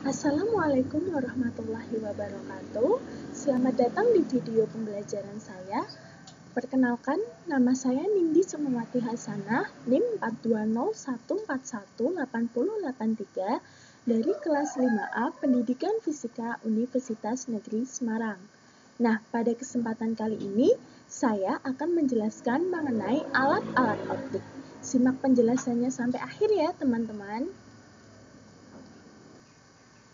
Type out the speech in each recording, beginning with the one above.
Assalamualaikum warahmatullahi wabarakatuh. Selamat datang di video pembelajaran saya. Perkenalkan, nama saya Nindi Sumawati Hasanah, NIM 42014180883 dari kelas 5A Pendidikan Fisika Universitas Negeri Semarang. Nah, pada kesempatan kali ini, saya akan menjelaskan mengenai alat-alat optik. Simak penjelasannya sampai akhir ya, teman-teman.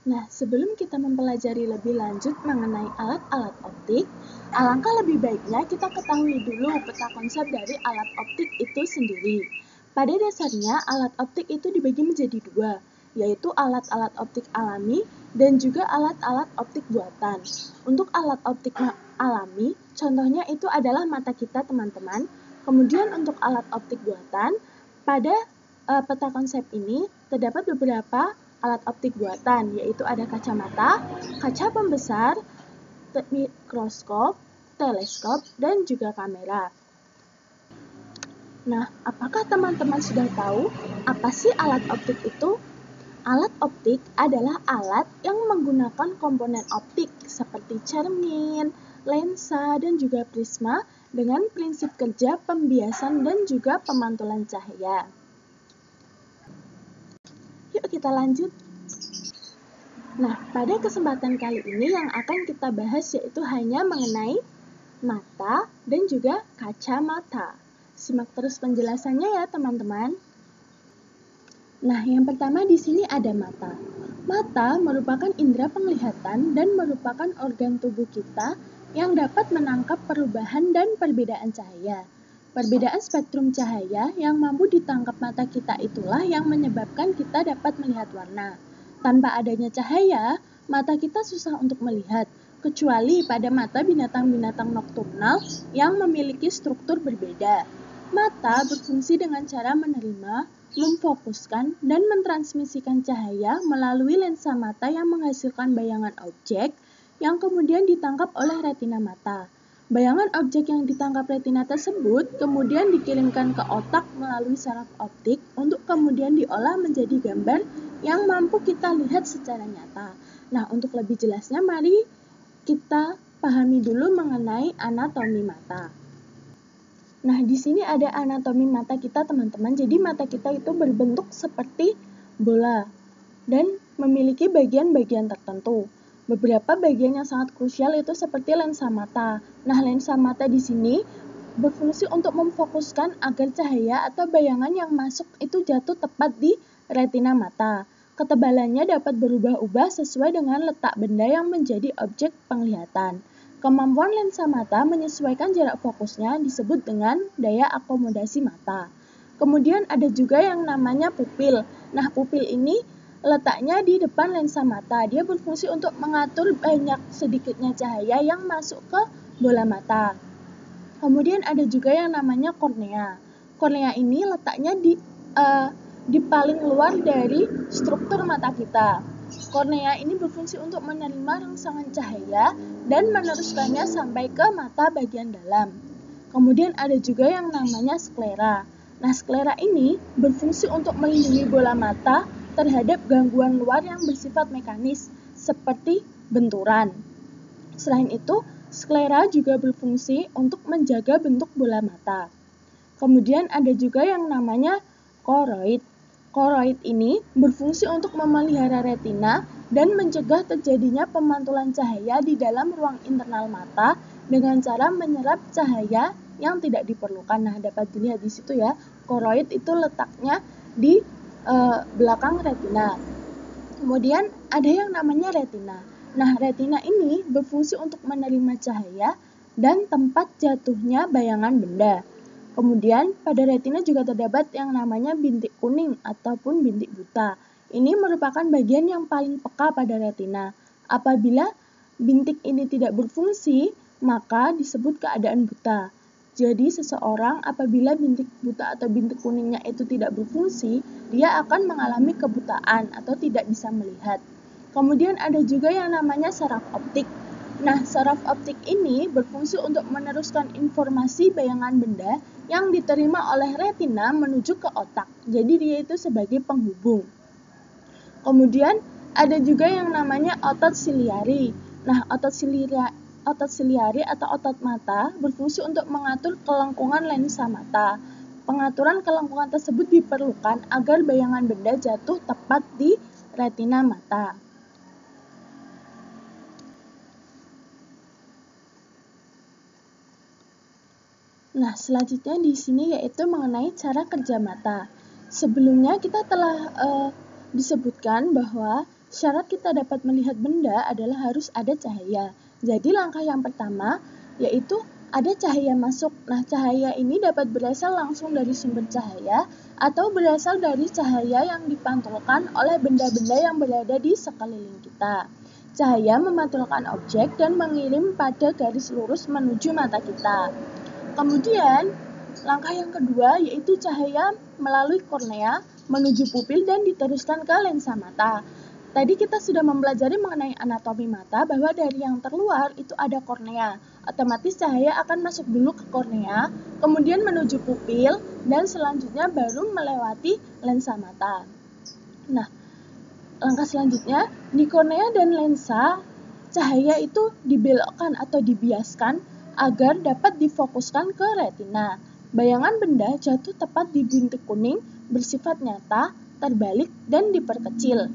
Nah, sebelum kita mempelajari lebih lanjut mengenai alat-alat optik, alangkah lebih baiknya kita ketahui dulu peta konsep dari alat optik itu sendiri. Pada dasarnya, alat optik itu dibagi menjadi dua, yaitu alat-alat optik alami dan juga alat-alat optik buatan. Untuk alat optik alami, contohnya itu adalah mata kita, teman-teman. Kemudian untuk alat optik buatan, pada peta konsep ini terdapat beberapa alat optik buatan, yaitu ada kacamata, kaca pembesar, mikroskop, teleskop, dan juga kamera. Nah, apakah teman-teman sudah tahu apa sih alat optik itu? Alat optik adalah alat yang menggunakan komponen optik seperti cermin, lensa, dan juga prisma dengan prinsip kerja pembiasan dan juga pemantulan cahaya. Yuk kita lanjut. Nah, pada kesempatan kali ini yang akan kita bahas yaitu hanya mengenai mata dan juga kacamata. Simak terus penjelasannya ya, teman-teman. Nah, yang pertama di sini ada mata. Mata merupakan indera penglihatan dan merupakan organ tubuh kita yang dapat menangkap perubahan dan perbedaan cahaya. Perbedaan spektrum cahaya yang mampu ditangkap mata kita itulah yang menyebabkan kita dapat melihat warna. Tanpa adanya cahaya, mata kita susah untuk melihat, kecuali pada mata binatang-binatang nokturnal yang memiliki struktur berbeda. Mata berfungsi dengan cara menerima, memfokuskan, dan mentransmisikan cahaya melalui lensa mata yang menghasilkan bayangan objek yang kemudian ditangkap oleh retina mata. Bayangan objek yang ditangkap retina tersebut kemudian dikirimkan ke otak melalui saraf optik untuk kemudian diolah menjadi gambar yang mampu kita lihat secara nyata. Nah, untuk lebih jelasnya mari kita pahami dulu mengenai anatomi mata. Nah, di sini ada anatomi mata kita, teman-teman. Jadi mata kita itu berbentuk seperti bola dan memiliki bagian-bagian tertentu. Beberapa bagian yang sangat krusial itu seperti lensa mata. Nah, lensa mata di sini berfungsi untuk memfokuskan agar cahaya atau bayangan yang masuk itu jatuh tepat di retina mata. Ketebalannya dapat berubah-ubah sesuai dengan letak benda yang menjadi objek penglihatan. Kemampuan lensa mata menyesuaikan jarak fokusnya disebut dengan daya akomodasi mata. Kemudian ada juga yang namanya pupil. Nah, pupil ini letaknya di depan lensa mata. Dia berfungsi untuk mengatur banyak sedikitnya cahaya yang masuk ke bola mata. Kemudian ada juga yang namanya kornea. Kornea ini letaknya di paling luar dari struktur mata kita. Kornea ini berfungsi untuk menerima rangsangan cahaya dan meneruskannya sampai ke mata bagian dalam. Kemudian ada juga yang namanya sklera. Nah, sklera ini berfungsi untuk melindungi bola mata terhadap gangguan luar yang bersifat mekanis seperti benturan. Selain itu, sklera juga berfungsi untuk menjaga bentuk bola mata. Kemudian ada juga yang namanya koroid. Koroid ini berfungsi untuk memelihara retina dan mencegah terjadinya pemantulan cahaya di dalam ruang internal mata dengan cara menyerap cahaya yang tidak diperlukan. Nah, dapat dilihat di situ ya, koroid itu letaknya di belakang retina. Kemudian ada yang namanya retina. Nah, retina ini berfungsi untuk menerima cahaya dan tempat jatuhnya bayangan benda. Kemudian pada retina juga terdapat yang namanya bintik kuning ataupun bintik buta. Ini merupakan bagian yang paling peka pada retina. Apabila bintik ini tidak berfungsi, maka disebut keadaan buta. Jadi seseorang apabila bintik buta atau bintik kuningnya itu tidak berfungsi, dia akan mengalami kebutaan atau tidak bisa melihat. Kemudian ada juga yang namanya saraf optik. Nah, saraf optik ini berfungsi untuk meneruskan informasi bayangan benda yang diterima oleh retina menuju ke otak. Jadi dia itu sebagai penghubung. Kemudian ada juga yang namanya otot siliari. Nah, otot siliari atau otot mata berfungsi untuk mengatur kelengkungan lensa mata. Pengaturan kelengkungan tersebut diperlukan agar bayangan benda jatuh tepat di retina mata. Nah, selanjutnya di sini yaitu mengenai cara kerja mata. Sebelumnya kita telah disebutkan bahwa syarat kita dapat melihat benda adalah harus ada cahaya. Jadi langkah yang pertama yaitu ada cahaya masuk. Nah, cahaya ini dapat berasal langsung dari sumber cahaya atau berasal dari cahaya yang dipantulkan oleh benda-benda yang berada di sekeliling kita. Cahaya memantulkan objek dan mengirim pada garis lurus menuju mata kita. Kemudian, langkah yang kedua yaitu cahaya melalui kornea menuju pupil dan diteruskan ke lensa mata. Tadi kita sudah mempelajari mengenai anatomi mata bahwa dari yang terluar itu ada kornea. Otomatis cahaya akan masuk dulu ke kornea, kemudian menuju pupil, dan selanjutnya baru melewati lensa mata. Nah, langkah selanjutnya, di kornea dan lensa, cahaya itu dibelokkan atau dibiaskan agar dapat difokuskan ke retina. Bayangan benda jatuh tepat di bintik kuning, bersifat nyata, terbalik, dan diperkecil.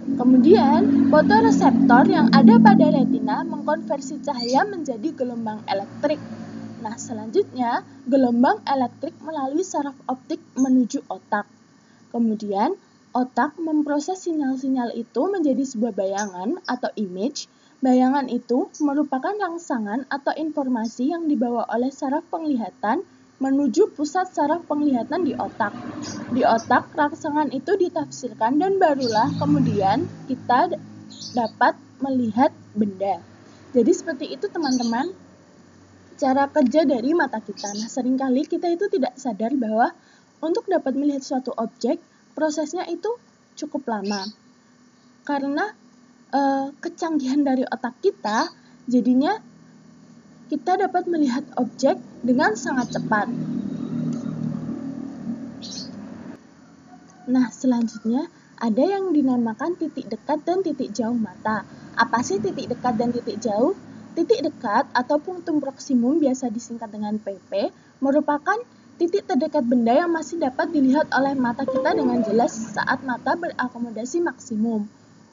Kemudian, fotoreseptor yang ada pada retina mengkonversi cahaya menjadi gelombang elektrik. Nah, selanjutnya, gelombang elektrik melalui saraf optik menuju otak. Kemudian, otak memproses sinyal-sinyal itu menjadi sebuah bayangan atau image. Bayangan itu merupakan rangsangan atau informasi yang dibawa oleh saraf penglihatan menuju pusat saraf penglihatan di otak. Di otak, rangsangan itu ditafsirkan dan barulah kemudian kita dapat melihat benda. Jadi seperti itu teman-teman, cara kerja dari mata kita. Nah, seringkali kita itu tidak sadar bahwa untuk dapat melihat suatu objek, prosesnya itu cukup lama. Karena kecanggihan dari otak kita, jadinya kita dapat melihat objek dengan sangat cepat. Nah, selanjutnya ada yang dinamakan titik dekat dan titik jauh mata. Apa sih titik dekat dan titik jauh? Titik dekat atau punktum proksimum, biasa disingkat dengan PP, merupakan titik terdekat benda yang masih dapat dilihat oleh mata kita dengan jelas saat mata berakomodasi maksimum.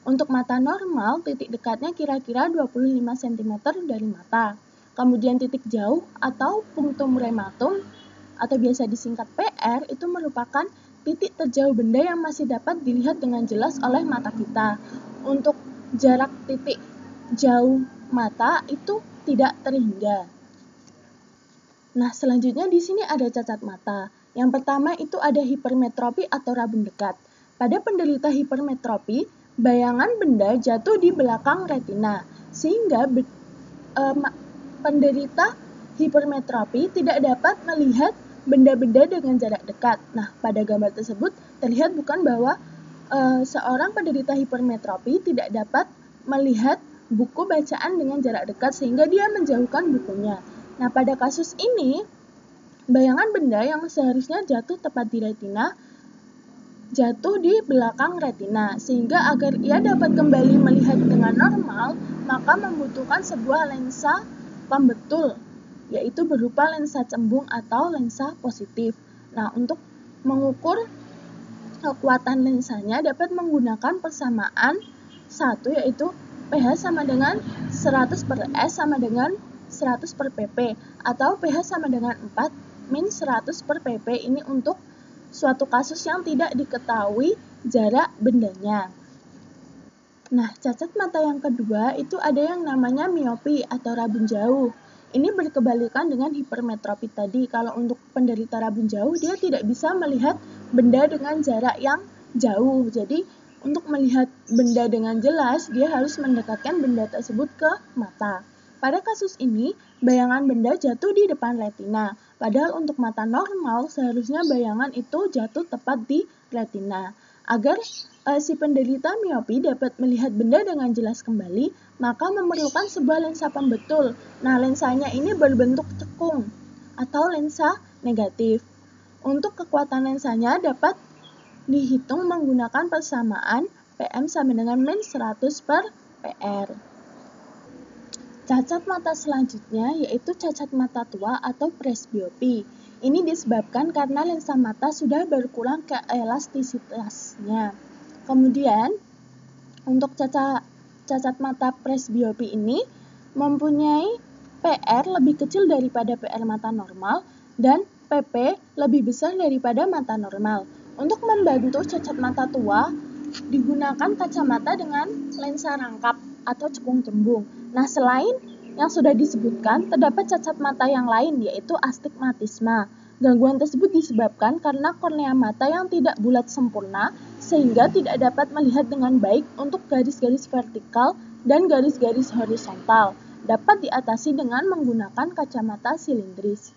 Untuk mata normal, titik dekatnya kira-kira 25 cm dari mata. Kemudian titik jauh atau punktum rematum atau biasa disingkat PR itu merupakan titik terjauh benda yang masih dapat dilihat dengan jelas oleh mata kita. Untuk jarak titik jauh mata itu tidak terhingga. Nah, selanjutnya di sini ada cacat mata. Yang pertama itu ada hipermetropi atau rabun dekat. Pada penderita hipermetropi, bayangan benda jatuh di belakang retina, sehingga penderita hipermetropi tidak dapat melihat benda-benda dengan jarak dekat. Nah, pada gambar tersebut terlihat bukan bahwa seorang penderita hipermetropi tidak dapat melihat buku bacaan dengan jarak dekat sehingga dia menjauhkan bukunya. Nah, pada kasus ini, bayangan benda yang seharusnya jatuh tepat di retina jatuh di belakang retina, sehingga agar ia dapat kembali melihat dengan normal, maka membutuhkan sebuah lensa pembetul, yaitu berupa lensa cembung atau lensa positif. Nah, untuk mengukur kekuatan lensanya dapat menggunakan persamaan 1, yaitu pH sama dengan 100 per S sama dengan 100 per pp, atau pH sama dengan 4 min 100 per pp. Ini untuk suatu kasus yang tidak diketahui jarak bendanya. Nah, cacat mata yang kedua itu ada yang namanya miopi atau rabun jauh. Ini berkebalikan dengan hipermetropi tadi. Kalau untuk penderita rabun jauh, dia tidak bisa melihat benda dengan jarak yang jauh. Jadi, untuk melihat benda dengan jelas, dia harus mendekatkan benda tersebut ke mata. Pada kasus ini, bayangan benda jatuh di depan retina. Padahal untuk mata normal, seharusnya bayangan itu jatuh tepat di retina. Agar si penderita miopi dapat melihat benda dengan jelas kembali, maka memerlukan sebuah lensa pembetul. Nah, lensanya ini berbentuk cekung atau lensa negatif. Untuk kekuatan lensanya dapat dihitung menggunakan persamaan PM sama dengan min 100 per PR. Cacat mata selanjutnya yaitu cacat mata tua atau presbiopi. Ini disebabkan karena lensa mata sudah berkurang keelastisitasnya. Kemudian, untuk cacat mata presbiopi ini mempunyai PR lebih kecil daripada PR mata normal dan PP lebih besar daripada mata normal. Untuk membantu cacat mata tua, digunakan kacamata dengan lensa rangkap atau cekung cembung. Nah, selain yang sudah disebutkan, terdapat cacat mata yang lain yaitu astigmatisme. Gangguan tersebut disebabkan karena kornea mata yang tidak bulat sempurna sehingga tidak dapat melihat dengan baik untuk garis-garis vertikal dan garis-garis horizontal. Dapat diatasi dengan menggunakan kacamata silindris.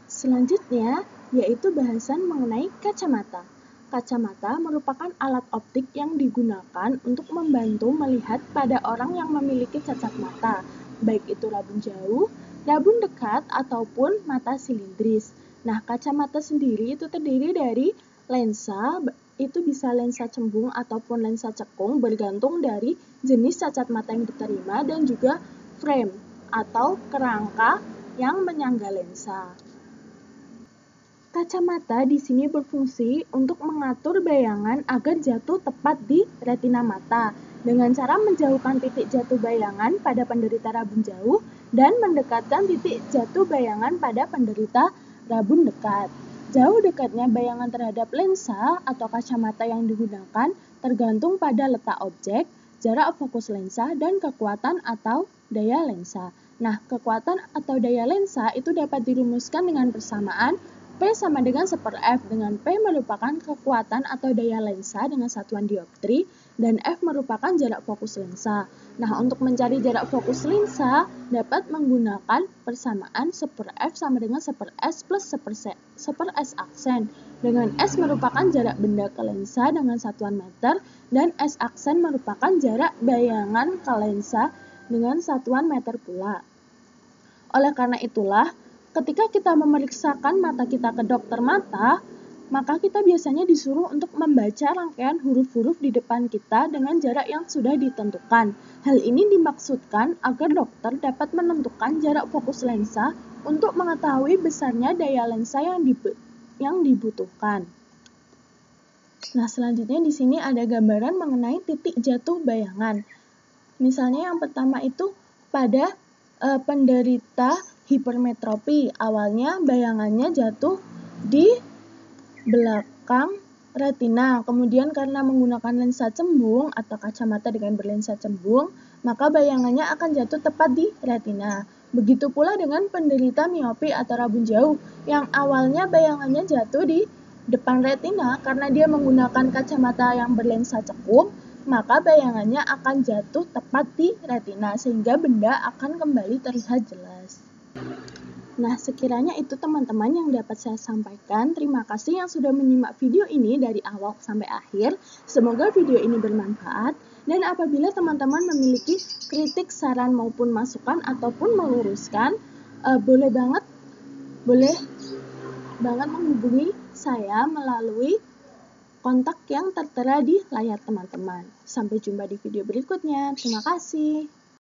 Selanjutnya, yaitu bahasan mengenai kacamata. Kacamata merupakan alat optik yang digunakan untuk membantu melihat pada orang yang memiliki cacat mata, baik itu rabun jauh, rabun dekat, ataupun mata silindris. Nah, kacamata sendiri itu terdiri dari lensa, itu bisa lensa cembung ataupun lensa cekung bergantung dari jenis cacat mata yang diterima dan juga frame atau kerangka yang menyangga lensa. Kacamata di sini berfungsi untuk mengatur bayangan agar jatuh tepat di retina mata dengan cara menjauhkan titik jatuh bayangan pada penderita rabun jauh dan mendekatkan titik jatuh bayangan pada penderita rabun dekat. Jauh dekatnya bayangan terhadap lensa atau kacamata yang digunakan tergantung pada letak objek, jarak fokus lensa, dan kekuatan atau daya lensa. Nah, kekuatan atau daya lensa itu dapat dirumuskan dengan persamaan P sama dengan 1/F, dengan P merupakan kekuatan atau daya lensa dengan satuan dioptri, dan F merupakan jarak fokus lensa. Nah, untuk mencari jarak fokus lensa, dapat menggunakan persamaan 1/F sama dengan 1/S plus 1/S aksen, dengan S merupakan jarak benda ke lensa dengan satuan meter, dan S aksen merupakan jarak bayangan ke lensa dengan satuan meter pula. Oleh karena itulah, ketika kita memeriksakan mata kita ke dokter mata, maka kita biasanya disuruh untuk membaca rangkaian huruf-huruf di depan kita dengan jarak yang sudah ditentukan. Hal ini dimaksudkan agar dokter dapat menentukan jarak fokus lensa untuk mengetahui besarnya daya lensa yang dibutuhkan. Nah, selanjutnya di sini ada gambaran mengenai titik jatuh bayangan. Misalnya yang pertama itu pada penderita hipermetropi, awalnya bayangannya jatuh di belakang retina, kemudian karena menggunakan lensa cembung atau kacamata dengan berlensa cembung, maka bayangannya akan jatuh tepat di retina. Begitu pula dengan penderita miopi atau rabun jauh, yang awalnya bayangannya jatuh di depan retina karena dia menggunakan kacamata yang berlensa cekung, maka bayangannya akan jatuh tepat di retina sehingga benda akan kembali terlihat jelas. Nah, sekiranya itu teman-teman yang dapat saya sampaikan. Terima kasih yang sudah menyimak video ini dari awal sampai akhir. Semoga video ini bermanfaat. Dan apabila teman-teman memiliki kritik, saran maupun masukan ataupun meluruskan, boleh banget menghubungi saya melalui kontak yang tertera di layar teman-teman. Sampai jumpa di video berikutnya. Terima kasih.